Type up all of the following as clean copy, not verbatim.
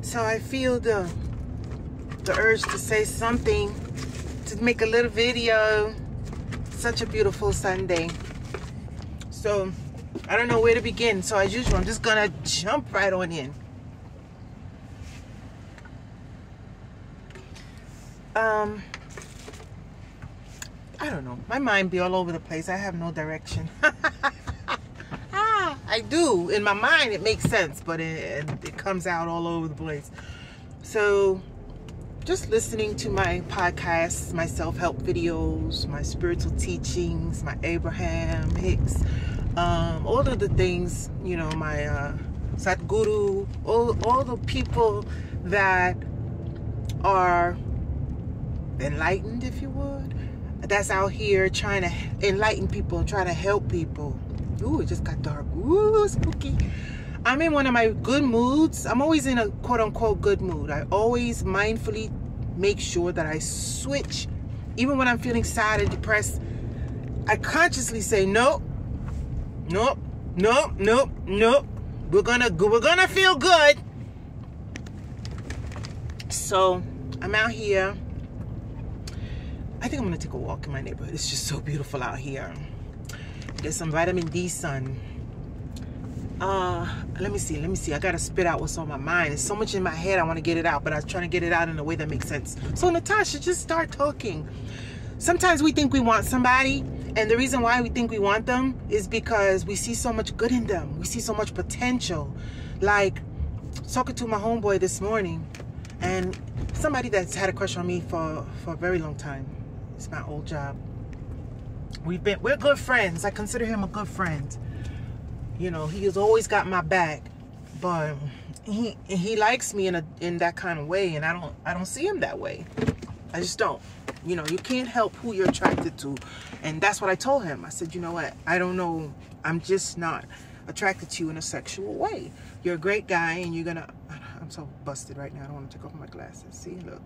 So I feel the urge to say something, to make a little video. Such a beautiful Sunday. So I don't know where to begin. So as usual, I'm just gonna jump right on in. I don't know. My mind be all over the place. I have no direction. I do. In my mind, it makes sense, but it comes out all over the place. So just listening to my podcasts, my self-help videos, my spiritual teachings, my Abraham Hicks, all of the things, you know, my Sadhguru, all the people that are enlightened, if you would, that's out here trying to enlighten people, trying to help people. Ooh, it just got dark. Ooh, spooky. I'm in one of my good moods. I'm always in a quote-unquote good mood. I always mindfully make sure that I switch. Even when I'm feeling sad and depressed, I consciously say, nope, nope, nope, nope, nope. We're gonna feel good. So I'm out here. I think I'm gonna take a walk in my neighborhood. It's just so beautiful out here. There's some vitamin D sun. Let me see. I gotta spit out what's on my mind. There's so much in my head, I want to get it out, but I was trying to get it out in a way that makes sense. So Natasha, just start talking. Sometimes we think we want somebody, and the reason why we think we want them is because we see so much good in them. We see so much potential. Like talking to my homeboy this morning, and somebody that's had a crush on me for a very long time. It's my old job. We're good friends. I consider him a good friend. You know, he has always got my back, but he likes me in that kind of way, and I don't see him that way. I just don't. You know, you can't help who you're attracted to, and that's what I told him. I said, you know what? I don't know. I'm just not attracted to you in a sexual way. You're a great guy, and you're gonna. I'm so busted right now. I don't want to take off my glasses. See, look.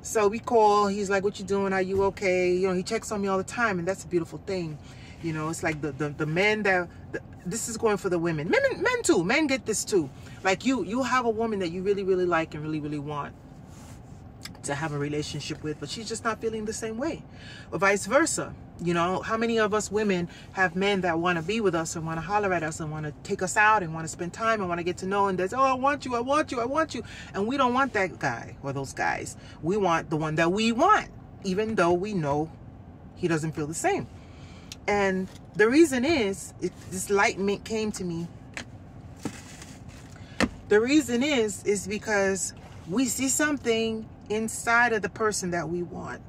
So we call, he's like, what you doing? Are you okay? You know, he checks on me all the time, and that's a beautiful thing. You know, it's like the men that, this is going for the women. Men too. Men get this too. Like you have a woman that you really, really like and really, really want to have a relationship with, but she's just not feeling the same way. Or vice versa. You know, how many of us women have men that want to be with us and want to holler at us and want to take us out and want to spend time and want to get to know, and there's, oh, I want you, I want you, I want you. And we don't want that guy or those guys. We want the one that we want, even though we know he doesn't feel the same. And the reason is, this enlightenment came to me. The reason is because we see something inside of the person that we want.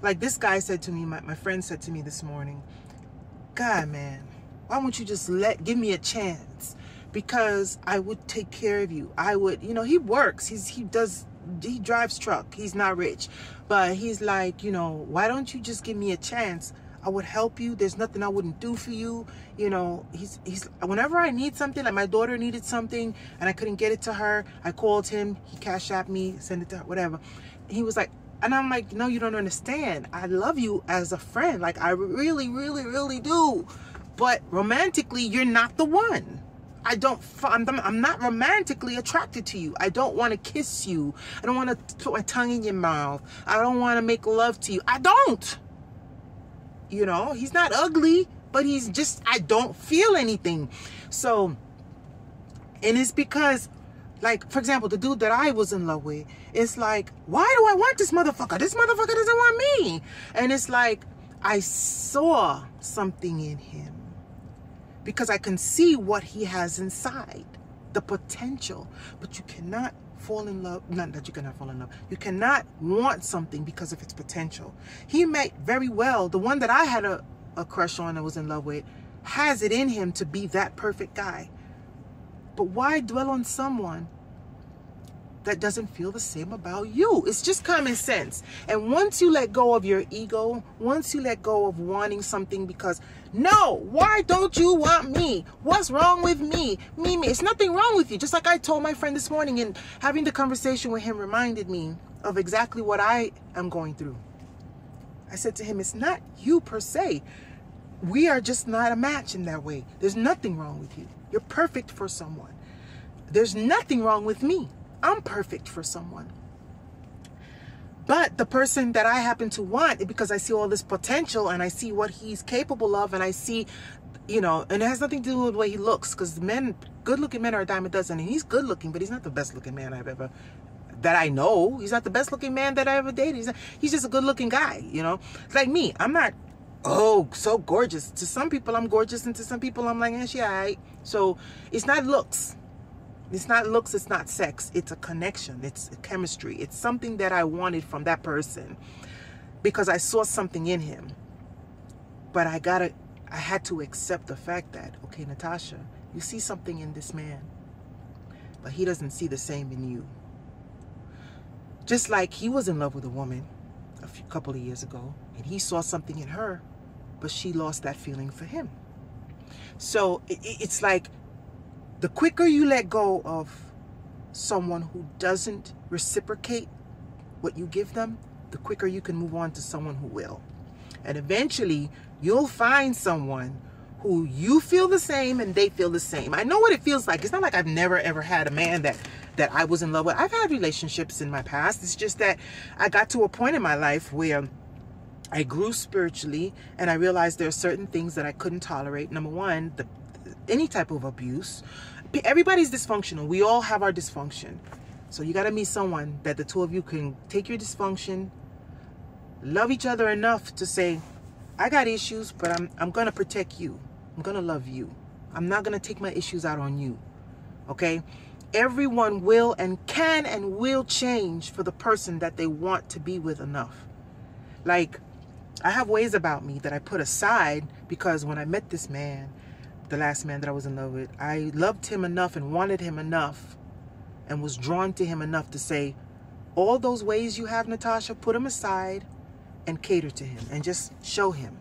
Like this guy said to me, my friend said to me this morning, God, man, why won't you just give me a chance? Because I would take care of you. I would, you know, he works, he drives truck. He's not rich, but he's like, you know, why don't you just give me a chance? I would help you. There's nothing I wouldn't do for you. You know, he's whenever I need something, like my daughter needed something and I couldn't get it to her, I called him, he Cash Apped me, send it to her, whatever. He was like, and I'm like, no, you don't understand. I love you as a friend. Like, I really, really, really do. But romantically, you're not the one. I'm not romantically attracted to you. I don't want to kiss you. I don't want to put my tongue in your mouth. I don't want to make love to you. I don't. You know, he's not ugly, but he's just, I don't feel anything. So, and it's because, like, for example, the dude that I was in love with, it's like, why do I want this motherfucker? This motherfucker doesn't want me. And it's like, I saw something in him because I can see what he has inside, the potential. But you cannot fall in love, not that you cannot fall in love. You cannot want something because of its potential. He might very well, the one that I had a crush on and was in love with, has it in him to be that perfect guy. But why dwell on someone that doesn't feel the same about you? It's just common sense. And once you let go of your ego, once you let go of wanting something because, no, why don't you want me? What's wrong with me? Me. It's nothing wrong with you. Just like I told my friend this morning, and having the conversation with him reminded me of exactly what I am going through. I said to him, it's not you per se. we are just not a match in that way. There's nothing wrong with you. You're perfect for someone. There's nothing wrong with me. I'm perfect for someone. But the person that I happen to want, because I see all this potential and I see what he's capable of, and I see, you know, and it has nothing to do with the way he looks, because men, good-looking men are a dime a dozen, and he's good-looking, but he's not the best-looking man that I know. He's not the best-looking man that I ever dated. He's just a good-looking guy, you know. It's like me. I'm not, oh, so gorgeous. To some people, I'm gorgeous, and to some people, I'm like, she all right. So it's not looks. It's not looks, it's not sex. It's a connection. It's a chemistry. It's something that I wanted from that person because I saw something in him. But I had to accept the fact that, okay, Natasha, you see something in this man, but he doesn't see the same in you. Just like he was in love with a woman a couple of years ago, and he saw something in her, but she lost that feeling for him. So it's like, the quicker you let go of someone who doesn't reciprocate what you give them, the quicker you can move on to someone who will. And eventually, you'll find someone who you feel the same and they feel the same. I know what it feels like. It's not like I've never, ever had a man that I was in love with. I've had relationships in my past. It's just that I got to a point in my life where I grew spiritually and I realized there are certain things that I couldn't tolerate. Number one, any type of abuse. Everybody's dysfunctional. We all have our dysfunction. So you got to meet someone that the two of you can take your dysfunction, love each other enough to say, I got issues, but I'm going to protect you. I'm going to love you. I'm not going to take my issues out on you. Okay? Everyone will and can and will change for the person that they want to be with enough. Like, I have ways about me that I put aside because when I met this man, the last man that I was in love with, I loved him enough and wanted him enough and was drawn to him enough to say, all those ways you have, Natasha, put them aside and cater to him and just show him.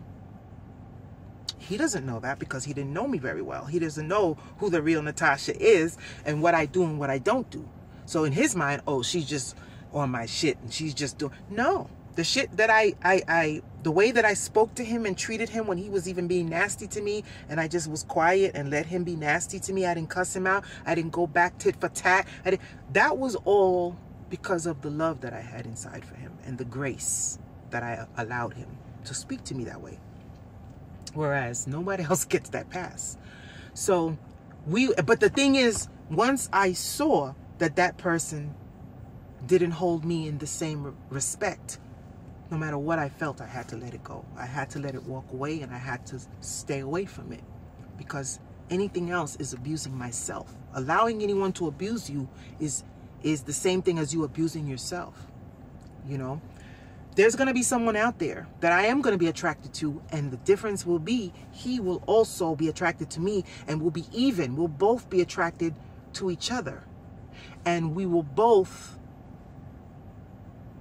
He doesn't know that because he didn't know me very well. He doesn't know who the real Natasha is and what I do and what I don't do. So in his mind, oh, she's just on my shit and she's just doing, no. The shit that the way that I spoke to him and treated him when he was even being nasty to me, and I just was quiet and let him be nasty to me. I didn't cuss him out. I didn't go back tit for tat. That was all because of the love that I had inside for him and the grace that I allowed him to speak to me that way. Whereas nobody else gets that pass. So but the thing is, once I saw that that person didn't hold me in the same respect, no matter what I felt, I had to let it go. I had to let it walk away and I had to stay away from it because anything else is abusing myself. Allowing anyone to abuse you is the same thing as you abusing yourself. You know, there's going to be someone out there that I am going to be attracted to, and the difference will be he will also be attracted to me and we'll be even. We'll both be attracted to each other and we will both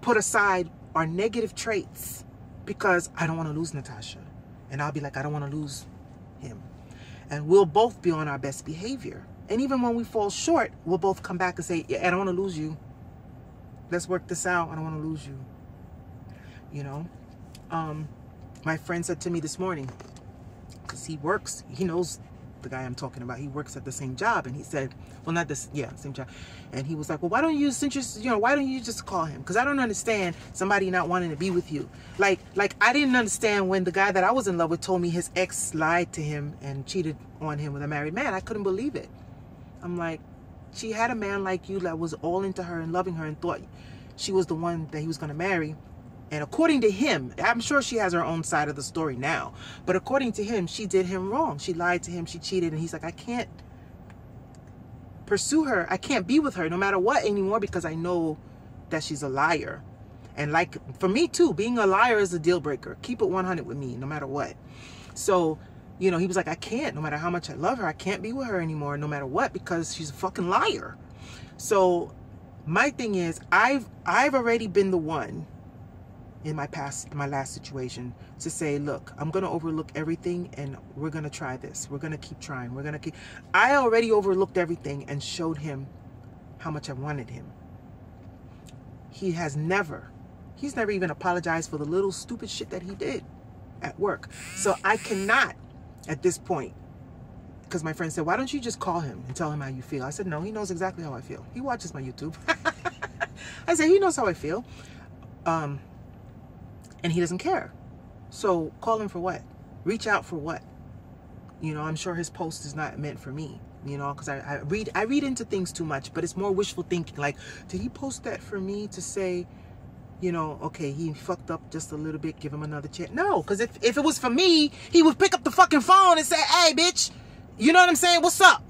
put aside our negative traits because I don't want to lose Natasha. And I'll be like, I don't want to lose him. And we'll both be on our best behavior. And even when we fall short, we'll both come back and say, yeah, I don't want to lose you. Let's work this out. I don't want to lose you. You know? My friend said to me this morning, because he works, he knows the guy I'm talking about, he works at the same job, and he said, well, not this, yeah, same job, and he was like, well, why don't you, why don't you just call him? Because I don't understand somebody not wanting to be with you. Like I didn't understand when the guy that I was in love with told me his ex lied to him and cheated on him with a married man. I couldn't believe it. I'm like, she had a man like you that was all into her and loving her and thought she was the one that he was going to marry. And according to him, I'm sure she has her own side of the story now, but according to him, she did him wrong. She lied to him. She cheated. And he's like, I can't pursue her. I can't be with her no matter what anymore because I know that she's a liar. And like for me too, being a liar is a deal breaker. Keep it 100 with me no matter what. So, you know, he was like, I can't, no matter how much I love her, I can't be with her anymore no matter what because she's a fucking liar. So my thing is, I've already been the one in my last situation to say, look, I'm going to overlook everything and we're going to try this. We're going to keep trying. I already overlooked everything and showed him how much I wanted him. He's never even apologized for the little stupid shit that he did. at work. So I cannot, at this point, because my friend said, why don't you just call him and tell him how you feel? I said, no, he knows exactly how I feel. He watches my YouTube. I said, he knows how I feel. And he doesn't care. So call him for what? Reach out for what? You know, I'm sure his post is not meant for me, you know, because I read into things too much, but it's more wishful thinking. Like, did he post that for me to say, you know, okay, he fucked up just a little bit, give him another chance? No, because if it was for me, he would pick up the fucking phone and say, hey, bitch, you know what I'm saying? What's up?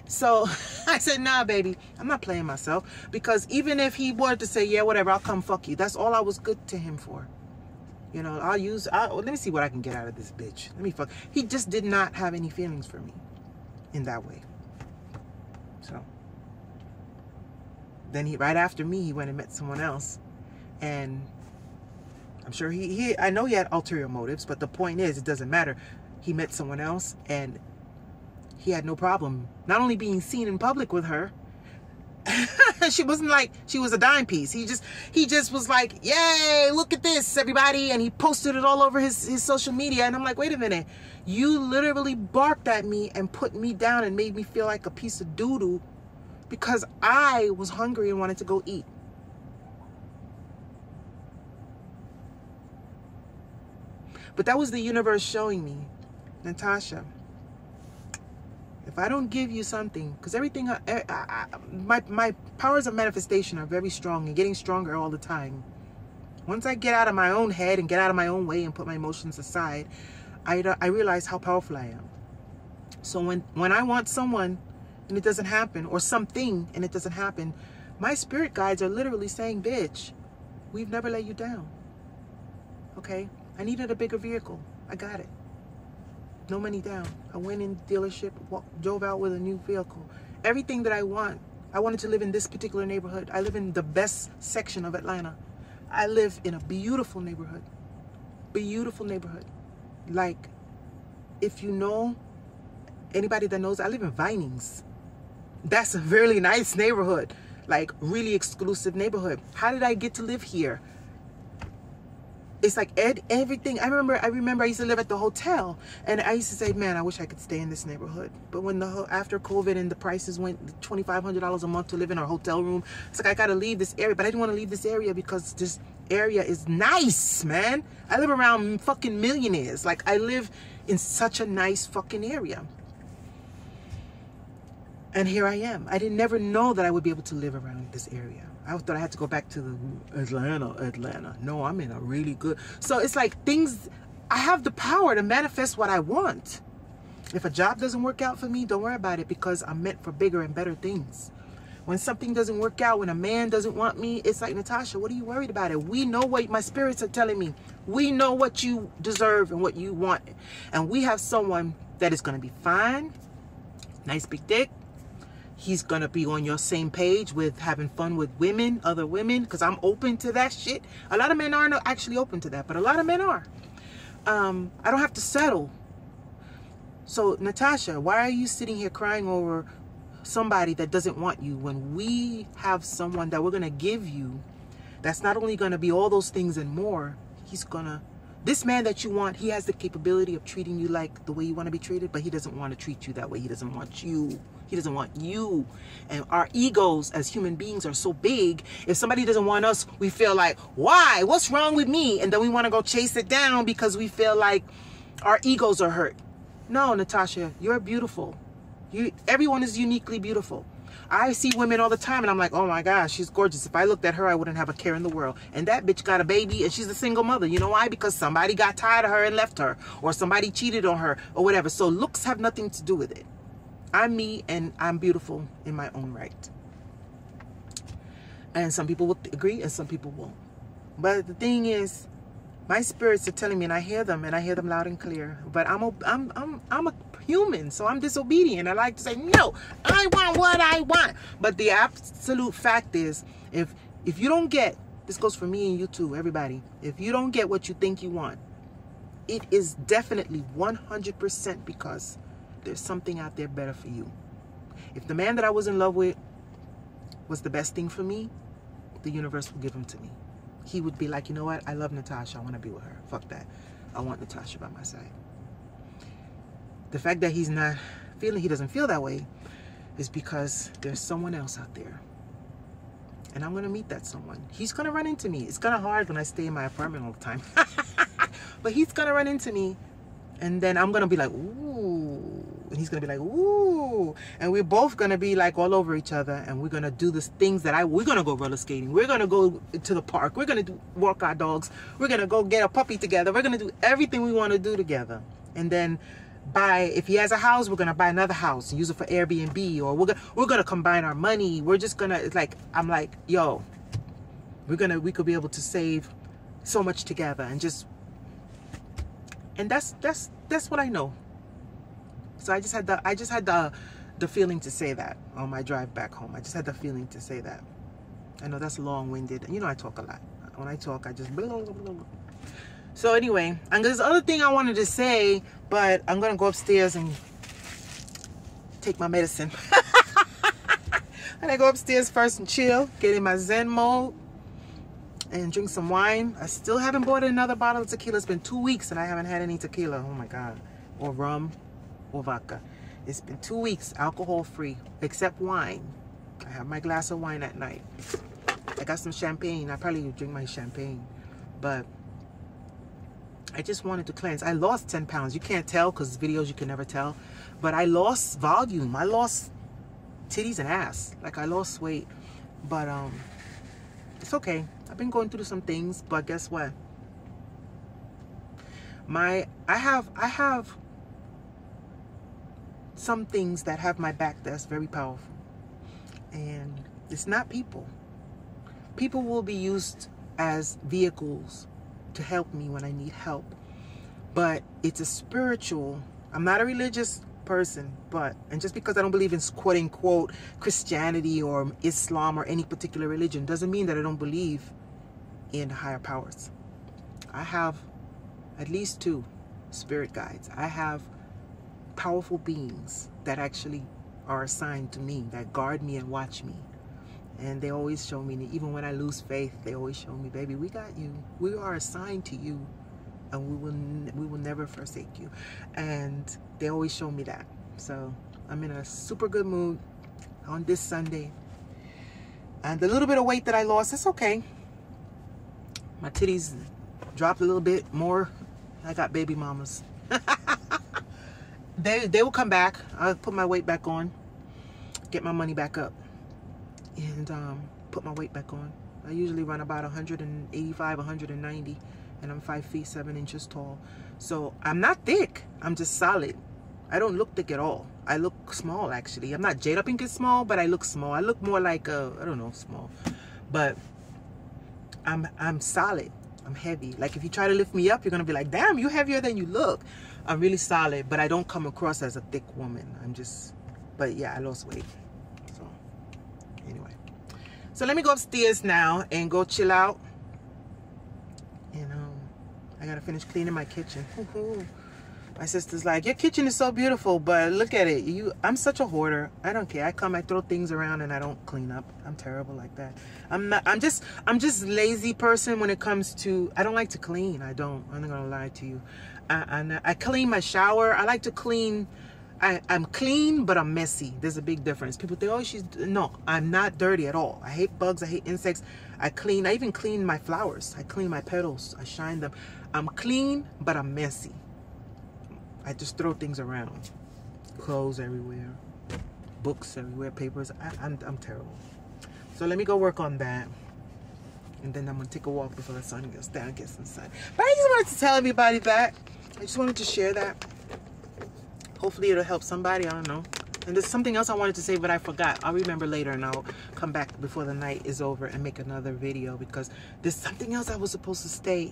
So I said, nah, baby, I'm not playing myself. Because even if he wanted to say, yeah, whatever, I'll come fuck you. That's all I was good to him for. You know, let me see what I can get out of this bitch. Let me fuck. He just did not have any feelings for me in that way. So then right after me, he went and met someone else. And I'm sure I know he had ulterior motives, but the point is, it doesn't matter. He met someone else and he had no problem not only being seen in public with her. She wasn't like she was a dime piece. He just was like, yay, look at this, everybody. And he posted it all over his social media. And I'm like, wait a minute. You literally barked at me and put me down and made me feel like a piece of doo-doo because I was hungry and wanted to go eat. But that was the universe showing me, Natasha, if I don't give you something, because everything, my powers of manifestation are very strong and getting stronger all the time. Once I get out of my own head and get out of my own way and put my emotions aside, I realize how powerful I am. So when I want someone and it doesn't happen, or something and it doesn't happen, my spirit guides are literally saying, bitch, we've never let you down. Okay? I needed a bigger vehicle. I got it. No money down. I went in dealership, drove out with a new vehicle. Everything that I want. I wanted to live in this particular neighborhood. I live in the best section of Atlanta. I live in a beautiful neighborhood. Beautiful neighborhood. Like, if you know, anybody that knows, I live in Vinings. That's a really nice neighborhood. Like, really exclusive neighborhood. How did I get to live here? It's like everything. I remember I used to live at the hotel, and I used to say, man, I wish I could stay in this neighborhood. But when after COVID and the prices went $2,500 a month to live in our hotel room, it's like I gotta leave this area. But I didn't want to leave this area because this area is nice, man. I live around fucking millionaires. Like, I live in such a nice fucking area. And here I am. I didn't never know that I would be able to live around this area. I thought I had to go back to the Atlanta. No, I'm in a really good. So it's like things, I have the power to manifest what I want. If a job doesn't work out for me, don't worry about it, because I'm meant for bigger and better things. When something doesn't work out, when a man doesn't want me, it's like, Natasha, what are you worried about it? We know what my spirits are telling me. We know what you deserve and what you want. And we have someone that is going to be fine, nice big dick. He's going to be on your same page with having fun with women, other women, because I'm open to that shit. A lot of men aren't actually open to that, but a lot of men are. I don't have to settle. So, Natasha, why are you sitting here crying over somebody that doesn't want you when we have someone that we're going to give you that's not only going to be all those things and more, this man that you want, he has the capability of treating you like the way you want to be treated, but he doesn't want to treat you that way. He doesn't want you. He doesn't want you. And our egos as human beings are so big. If somebody doesn't want us, we feel like, why? What's wrong with me? And then we want to go chase it down because we feel like our egos are hurt. No, Natasha, you're beautiful. Everyone is uniquely beautiful. I see women all the time and I'm like, oh my gosh, she's gorgeous. If I looked at her, I wouldn't have a care in the world. And that bitch got a baby and she's a single mother. You know why? Because somebody got tired of her and left her, or somebody cheated on her or whatever. So looks have nothing to do with it. I'm me and I'm beautiful in my own right. And some people will agree and some people won't. But the thing is, my spirits are telling me, and I hear them loud and clear. But I'm a human, so I'm disobedient. I like to say, no, I want what I want. But the absolute fact is, if you don't get, this goes for me and you too, everybody. If you don't get what you think you want, it is definitely 100% because there's something out there better for you. If the man that I was in love with was the best thing for me, the universe will give him to me. He would be like, you know what? I love Natasha. I want to be with her. Fuck that. I want Natasha by my side. The fact that he doesn't feel that way is because there's someone else out there. And I'm going to meet that someone. He's going to run into me. It's kind of hard when I stay in my apartment all the time. But he's going to run into me. And then I'm going to be like, ooh. And he's going to be like, ooh. And we're both going to be like all over each other. And we're going to do the things that we're going to go roller skating. We're going to go to the park. We're going to walk our dogs. We're going to go get a puppy together. We're going to do everything we want to do together. And then if he has a house, we're going to buy another house and use it for Airbnb. Or we're going to combine our money. We're just going to, it's like, I'm like, yo, we could be able to save so much together and just, and that's what I know. So I just had the feeling to say that on my drive back home. I just had the feeling to say that. I know that's long-winded. You know, I talk a lot. When I talk, I just blah, blah, blah, blah. So anyway, and there's other thing I wanted to say, but I'm going to go upstairs and take my medicine. And I go upstairs first and chill, get in my Zen mode, and drink some wine. I still haven't bought another bottle of tequila. It's been 2 weeks and I haven't had any tequila. Oh my God. Or rum or vodka. It's been 2 weeks, alcohol free, except wine. I have my glass of wine at night. I got some champagne. I probably would drink my champagne, but I just wanted to cleanse. I lost 10 pounds. You can't tell because videos you can never tell, but I lost volume. I lost titties and ass. Like, I lost weight, but it's okay. I've been going through some things, but guess what? I have some things that have my back that's very powerful, and it's not people. People will be used as vehicles to help me when I need help, but it's a spiritual. I'm not a religious person, and just because I don't believe in quote unquote Christianity or Islam or any particular religion doesn't mean that I don't believe in higher powers. I have at least 2 spirit guides. I have powerful beings that actually are assigned to me, that guard me and watch me. And they always show me, even when I lose faith, they always show me, baby, we got you. We are assigned to you, and we will never forsake you. And they always show me that. So I'm in a super good mood on this Sunday. And the little bit of weight that I lost, it's okay. My titties dropped a little bit more. I got baby mamas. They will come back. I'll put my weight back on, get my money back up, and put my weight back on. I usually run about 185, 190, and I'm 5 feet 7 inches tall. So I'm not thick. I'm just solid. I don't look thick at all. I look small, actually. I'm not Jada Pinkett small, but I look small. I look more like I don't know, small. But I'm solid. I'm heavy. Like, if you try to lift me up, you're gonna be like, damn, you're heavier than you look. I'm really solid, but I don't come across as a thick woman. But yeah, I lost weight. So anyway, so let me go upstairs now and go chill out. And I gotta finish cleaning my kitchen. My sister's like, your kitchen is so beautiful, but look at it. I'm such a hoarder. I don't care. I throw things around and I don't clean up. I'm terrible like that. I'm just lazy person when it comes to, I don't like to clean. I'm not gonna lie to you. I clean my shower. I like to clean. I'm clean, but I'm messy. There's a big difference. People think, oh, no, I'm not dirty at all. I hate bugs. I hate insects. I even clean my flowers. I clean my petals. I shine them. I'm clean, but I'm messy. I just throw things around. Clothes everywhere. Books everywhere. Papers. I'm terrible. So let me go work on that. And then I'm going to take a walk before the sun goes down, get some sun. But I just wanted to tell everybody that. I just wanted to share that. Hopefully it'll help somebody. I don't know. And there's something else I wanted to say, but I forgot. I'll remember later, and I'll come back before the night is over and make another video, because there's something else I was supposed to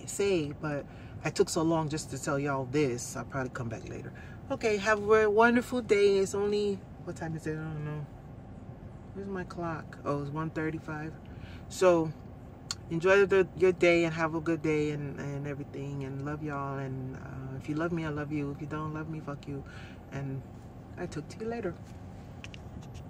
say, but I took so long just to tell y'all this. I'll probably come back later. Okay, have a wonderful day. It's only, what time is it? I don't know. Where's my clock? Oh, it's 1:35. So enjoy your day and have a good day and everything, and love y'all. And if you love me, I love you. If you don't love me, fuck you. And I talk to you later.